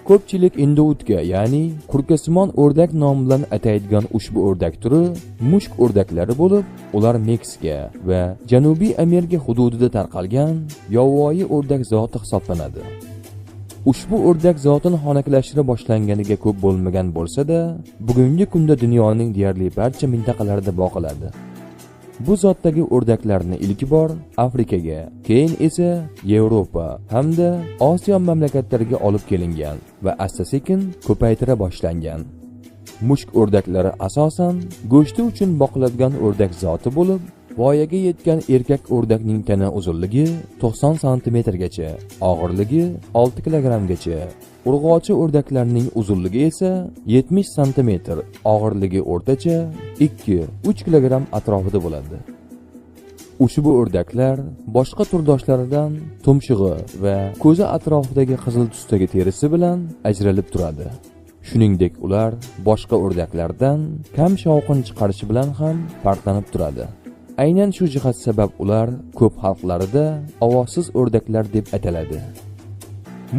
Ko'pchilik indoutga, ya'ni kurkasimon o'rdak nomi bilan ataydigan ushbu o'rdak turi mushk o'rdaklari bo'lib, ular Meksika va Janubiy Amerika hududida tarqalgan yovvoyi o'rdak zoti hisoblanadi. Ushbu o'rdak zotini xonaklashtirib boshlanganiga ko'p bo'lmagan bo'lsa-da, bugungi kunda dunyoning deyarli barcha mintaqalarida boqiladi. Bu zotdagi o'rdaklarni ilk bor Afrikaga, keyin esa Yevropa hamda Osiyo mamlakatlariga olib kelingan va asta-sekin ko'paytira boshlangan. Mushk o'rdaklari asosan go'shti uchun boqiladigan o'rdak zoti bo'lib, voyaga yetgan erkak o'rdakning tana uzunligi 90 sm gacha, og'irligi 6 kg gacha. Urg'ochi o'rdaklarning uzunligi esa 70 sm, og'irligi o'rtacha 2-3 kg atrofida bo'ladi. Ushbu o'rdaklar boshqa turdoshlaridan tumshug'i va ko'zi atrofidagi qizil tusdagi terisi bilan ajralib turadi. Shuningdek, ular boshqa o'rdaklardan kam shovqin chiqarishi bilan ham farqlanib turadi. Aynan shu jihat sabab ular ko'p xalqlarida ovozsiz o'rdaklar deb ataladi.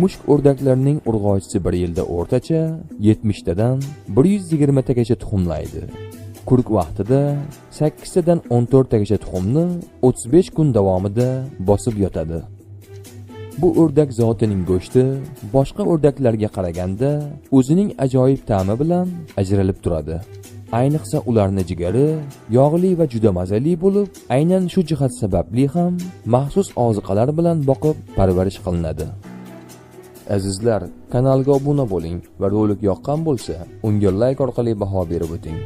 Mushk o'rdaklarining urg'ochisi bir yilda o'rtacha 70 tadan 120 tagacha tuxumlaydi. Kurk vaqtida 8 tadan 14 tagacha tuxumni 35 kun davomida bosib yotadi. Bu o'rdak zotining go'shti boshqa o'rdaklarga qaraganda o'zining ajoyib ta'mi bilan ajralib turadi. Ayniqsa ularning jigari yog'li va juda mazali bo'lib, aynan shu jihat sababli ham maxsus oziqalar bilan boqib parvarish qilinadi. Azizlar, kanalga obuna bo'ling va rolik yoqqan bo'lsa, unga like orqali baho berib o'ting.